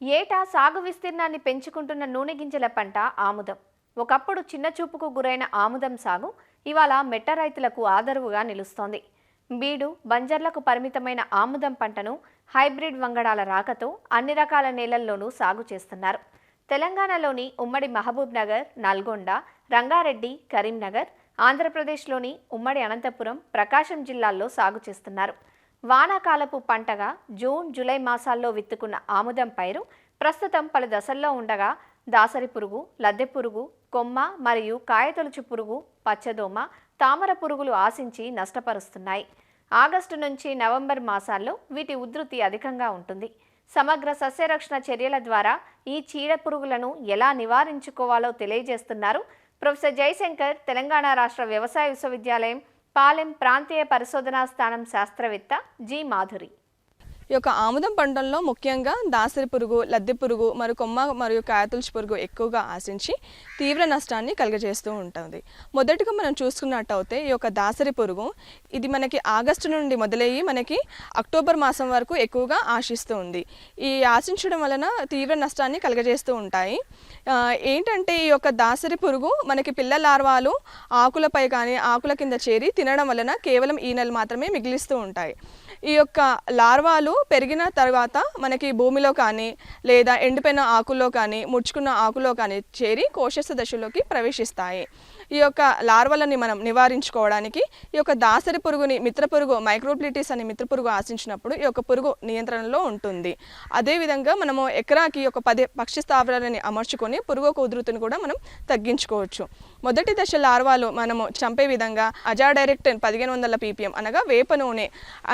ఏటా సాగు విస్తీర్ణాన్ని పెంచుకుంటున్న నూనె గింజల పంట ఆముదం. ఒకప్పుడు చిన్న చూపుకు గురైన ఆముదం సాగు ఇవాళ మెట్ట రైతులకు ఆదరువుగా నిలుస్తోంది. బీడు బంజర్లకు పరిమితమైన ఆముదం పంటను హైబ్రిడ్ వంగడాల రాకతో అన్ని రకాల నేలల్లోనూ సాగు చేస్తున్నారు. తెలంగాణలోని ఉమ్మడి మహబూబ్ నగర్, నల్గొండ, రంగారెడ్డి, కరీంనగర్, ఆంధ్రప్రదేశ్లోని ఉమ్మడి అనంతపురం, ప్రకాశం జిల్లాల్లో సాగు చేస్తున్నారు. వానాకాలపు పంటగా జూన్, జూలై మాసాల్లో విత్తుకున్న ఆముదం పైరు ప్రస్తుతం పలు దశల్లో ఉండగా దాసరి పురుగు, లద్దె పురుగు, కొమ్మ మరియు కాయతొలుచు పురుగు, పచ్చదోమ, తామర పురుగులు ఆశించి నష్టపరుస్తున్నాయి. ఆగస్టు నుంచి నవంబర్ మాసాల్లో వీటి ఉధృతి అధికంగా ఉంటుంది. సమగ్ర సస్యరక్షణ చర్యల ద్వారా ఈ చీడ పురుగులను ఎలా నివారించుకోవాలో తెలియజేస్తున్నారు ప్రొఫెసర్ జయశంకర్, తెలంగాణ రాష్ట్ర వ్యవసాయ విశ్వవిద్యాలయం పాలెం ప్రాంతీయ పరిశోధనా స్థానం శాస్త్రవేత్త జి మాధురి. ఈ యొక్క ఆముదం పంటల్లో ముఖ్యంగా దాసరి పురుగు, లద్దె పురుగు మరియు కొమ్మ మరియు కాయతొలుచు పురుగు ఎక్కువగా ఆశించి తీవ్ర నష్టాన్ని కలుగజేస్తూ ఉంటుంది. మొదటిగా మనం చూసుకున్నట్టయితే ఈ యొక్క దాసరి పురుగు ఇది మనకి ఆగస్టు నుండి మొదలయ్యి మనకి అక్టోబర్ మాసం వరకు ఎక్కువగా ఆశిస్తూ ఉంది. ఈ ఆశించడం వలన తీవ్ర నష్టాన్ని కలుగజేస్తూ ఉంటాయి. ఏంటంటే ఈ యొక్క దాసరి పురుగు మనకి పిల్ల లార్వాలు ఆకులపై కానీ ఆకుల కింద చేరి తినడం వలన కేవలం ఈనెలు మాత్రమే మిగిలిస్తూ ఉంటాయి. ఈ యొక్క లార్వాలు పెరిగిన తర్వాత మనకి భూమిలో కానీ లేదా ఎండిపోయిన ఆకుల్లో కానీ ముడుచుకున్న ఆకులో కానీ చేరి కోశస్థ దశలోకి ప్రవేశిస్తాయి. ఈ యొక్క లార్వలని మనం నివారించుకోవడానికి ఈ యొక్క దాసరి పురుగుని మిత్రపురుగు మైక్రోప్లిటిస్ అనే మిత్రపురుగు ఆశించినప్పుడు ఈ యొక్క పురుగు నియంత్రణలో ఉంటుంది. అదేవిధంగా మనము ఎకరాకి ఒక 10 పక్షి స్థావరాలని అమర్చుకొని పురుగు ఉధృతిని కూడా మనం తగ్గించుకోవచ్చు. మొదటి దశ లార్వాలు మనము చంపే విధంగా అజాడైరెక్టిన్ 1500 ppm అనగా వేప నూనె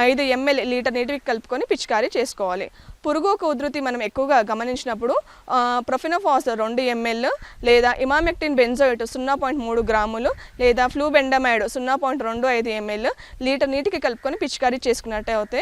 5 ml లీటర్ నీటికి కలుపుకొని పిచికారీ చేసుకోవాలి. పురుగు ఉధృతి మనం ఎక్కువగా గమనించినప్పుడు ప్రొఫెనోఫాస్ 2 ml లేదా ఇమామెక్టిన్ బెంజోయిట్ 0.3 గ్రాములు లేదా ఫ్లూబెండమైడ్ 0.25 ml లీటర్ నీటికి కలుపుకొని పిచికారీ చేసుకున్నట్టయితే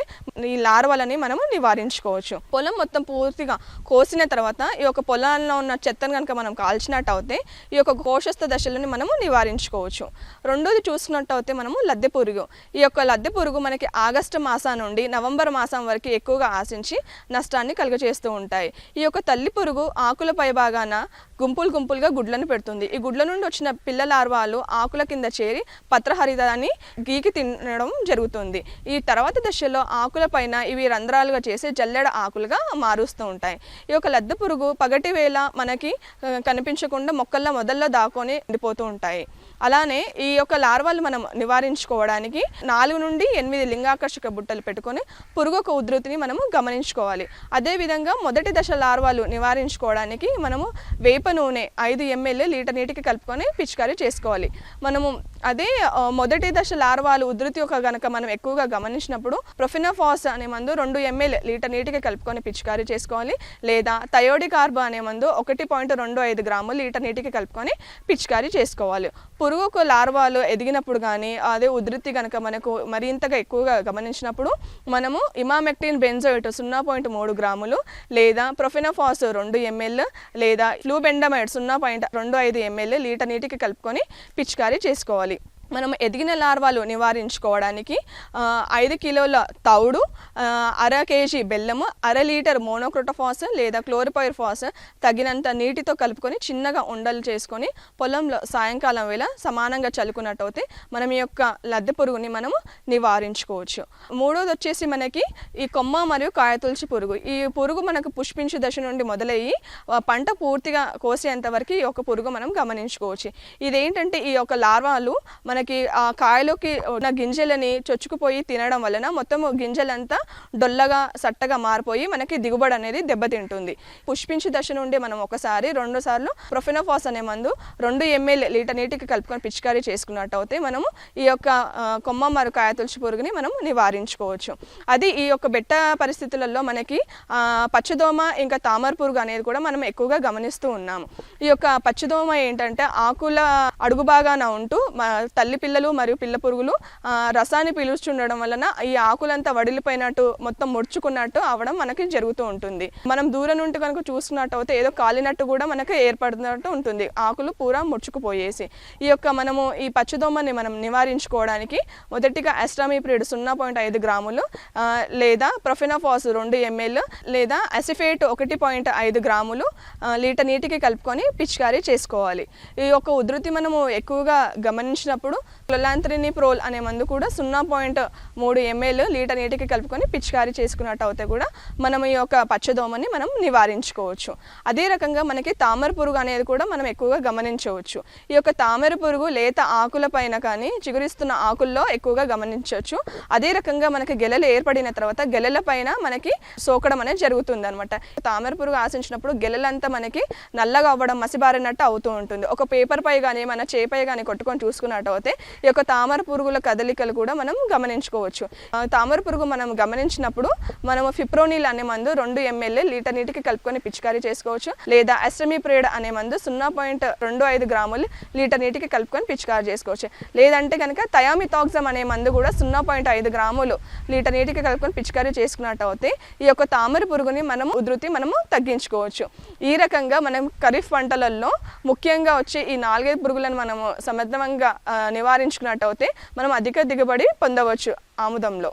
ఈ లార్వాలని మనము నివారించుకోవచ్చు. పొలం మొత్తం పూర్తిగా కోసిన తర్వాత ఈ యొక్క పొలాల్లో ఉన్న చెత్తను కనుక మనం కాల్చినట్టయితే ఈ యొక్క కోశస్థ దశలను మనము నివారించుకోవచ్చు. రెండోది చూసుకున్నట్టయితే మనము లద్దె పురుగు. ఈ యొక్క లద్దె పురుగు మనకి ఆగస్టు మాసం నుండి నవంబర్ మాసం వరకు ఎక్కువగా ఆశించి నష్టాన్ని కలుగజేస్తూ ఉంటాయి. ఈ యొక్క తల్లి పురుగు ఆకుల పై భాగాన గుంపులుగా గుడ్లను పెడుతుంది. ఈ గుడ్ల నుండి వచ్చిన పిల్ల లార్వాలు ఆకుల కింద చేరి పత్రహరితాన్ని గీకి తినడం జరుగుతుంది. ఈ తర్వాత దశలో ఆకుల పైన ఇవి రంధ్రాలుగా చేసి జల్లెడ ఆకులుగా మారుస్తూ ఉంటాయి. ఈ యొక్క లద్దె పురుగు పగటి వేళ మనకి కనిపించకుండా మొక్కల మొదల్లో దాక్కొని ఉండిపోతూ ఉంటాయి. అలానే ఈ యొక్క లార్వాలు మనం నివారించుకోవడానికి 4 నుండి 8 లింగాకర్షక బుట్టలు పెట్టుకొని పురుగు ఉధృతిని మనము గమనించుకోవాలి. అదేవిధంగా మొదటి దశ లార్వాలు నివారించుకోవడానికి మనము వేప నూనె 5 ml లీటర్ నీటికి కలుపుకొని పిచికారీ చేసుకోవాలి. మనము అదే మొదటి దశ లార్వాలు ఉధృతి యొక్క గనక మనం ఎక్కువగా గమనించినప్పుడు ప్రొఫెనోఫాస్ అనే మందు 2 ml లీటర్ నీటికి కలుపుకొని పిచికారీ చేసుకోవాలి. లేదా థయోడికార్బ్ అనే మందు 1.25 గ్రాములు లీటర్ నీటికి కలుపుకొని పిచికారీ చేసుకోవాలి. పురుగుకు లార్వాలు ఎదిగినప్పుడు కానీ అదే ఉధృతి కనుక మనకు మరింతగా ఎక్కువగా గమనించినప్పుడు మనము ఇమామెక్టిన్ బెంజోయిట్ 0.3 గ్రాములు లేదా ప్రొఫెనోఫాస్ 2 ml లేదా ఫ్లూబెండమైడ్ 0.25 ml లీటర్ నీటికి కలుపుకొని పిచికారీ చేసుకోవాలి. మనం ఎదిగిన లార్వాలు నివారించుకోవడానికి 5 కిలోల తౌడు, 1/2 kg బెల్లము, 1/2 లీటర్ మోనోక్రోటోఫాస్ లేదా క్లోరిపైర్ఫాస్ తగినంత నీటితో కలుపుకొని చిన్నగా ఉండలు చేసుకొని పొలంలో సాయంకాలం వేళ సమానంగా చల్లుకున్నట్టయితే మనం ఈ యొక్క లద్దె పురుగుని మనము నివారించుకోవచ్చు. మూడోది వచ్చేసి మనకి ఈ కొమ్మ మరియు కాయతొలుచు పురుగు. ఈ పురుగు మనకు పుష్పించు దశ నుండి మొదలయ్యి పంట పూర్తిగా కోసేంత వరకు ఈ యొక్క పురుగు మనం గమనించుకోవచ్చు. ఇదేంటంటే ఈ యొక్క లార్వాలు మనకి ఆ కాయలోకి ఉన్న గింజలని చొచ్చుకుపోయి తినడం వలన మొత్తం గింజలంతా డొల్లగా సట్టగా మారిపోయి మనకి దిగుబడి అనేది దెబ్బతింటుంది. పుష్పించు దశ నుండి మనం 2 సార్లు ప్రొఫెనోఫాస్ అనే మందు 2 ml లీటర్ నీటికి కలుపుకొని పిచికారీ చేసుకున్నట్టయితే మనము ఈ యొక్క కొమ్మ మరియు కాయతొలుచు పురుగుని మనం నివారించుకోవచ్చు. అది ఈ యొక్క బెట్ట పరిస్థితులలో మనకి పచ్చదోమ ఇంకా తామర పురుగు అనేది కూడా మనం ఎక్కువగా గమనిస్తూ ఉన్నాము. ఈ యొక్క పచ్చదోమ ఏంటంటే ఆకుల అడుగు భాగాన ఉంటూ తల్లి తల్లి పిల్లలు మరియు పిల్ల పురుగులు రసాన్ని పీలుస్తుండడం వలన ఈ ఆకులంతా వడిలిపోయినట్టు మొత్తం ముడుచుకున్నట్టు అవడం మనకి జరుగుతూ ఉంటుంది. మనం దూరం నుండి కనుక చూస్తున్నట్టు అయితే ఏదో కాలినట్టు కూడా మనకు ఏర్పడుతున్నట్టు ఉంటుంది, ఆకులు పూరా ముడుచుకుపోయేసి. ఈ యొక్క మనము ఈ పచ్చదోమని మనం నివారించుకోవడానికి మొదటిగా అస్టామిప్రిడ్ 0.5 గ్రాములు లేదా ప్రొఫెనోఫాస్ 2 ml లేదా అసిఫేట్ 1.5 గ్రాములు లీటర్ నీటికి కలుపుకొని పిచికారీ చేసుకోవాలి. ఈ యొక్క ఉధృతి మనము ఎక్కువగా గమనించినప్పుడు క్లోలాంత్రినిప్రోల్ అనే మందు కూడా 0.3 ml లీటర్ నీటికి కలుపుకొని పిచికారీ చేసుకున్నట్టు అయితే కూడా మనం ఈ యొక్క పచ్చదోమని మనం నివారించుకోవచ్చు. అదే రకంగా మనకి తామర పురుగు అనేది కూడా మనం ఎక్కువగా గమనించవచ్చు. ఈ యొక్క తామర పురుగు లేత ఆకుల పైన కానీ చిగురిస్తున్న ఆకుల్లో ఎక్కువగా గమనించవచ్చు. అదే రకంగా మనకి గెలలు ఏర్పడిన తర్వాత గెలల పైన మనకి సోకడం అనేది జరుగుతుంది అనమాట. తామర పురుగు ఆశించినప్పుడు గెలలంతా మనకి నల్లగా అవ్వడం, మసిబారినట్టు అవుతూ ఉంటుంది. ఒక పేపర్ పై కానీ మన చేపై కానీ కొట్టుకొని చూసుకున్నట్టు అయితే ఈ యొక్క తామర పురుగుల కదలికలు కూడా మనం గమనించుకోవచ్చు. తామర పురుగు మనం గమనించినప్పుడు మనము ఫిప్రోనిల్ అనే మందు 2 ml లీటర్ నీటికి కలుపుకొని పిచికారీ చేసుకోవచ్చు, లేదా అస్టామిప్రిడ్ అనే మందు 0.25 గ్రాములు లీటర్ నీటికి కలుపుకొని పిచికారీ చేసుకోవచ్చు. లేదంటే కనుక థయామిథాక్సమ్ అనే మందు కూడా 0.5 గ్రాములు లీటర్ నీటికి కలుపుకొని పిచికారీ చేసుకున్నట్టు అయితే ఈ యొక్క తామర పురుగుని ఉధృతి మనము తగ్గించుకోవచ్చు. ఈ రకంగా మనం ఖరీఫ్ పంటలలో ముఖ్యంగా వచ్చే ఈ 4-5 పురుగులను మనము సమర్థవంతంగా నివారించుకున్నట్టు అయితే మనం అధిక దిగుబడి పొందవచ్చు ఆముదంలో.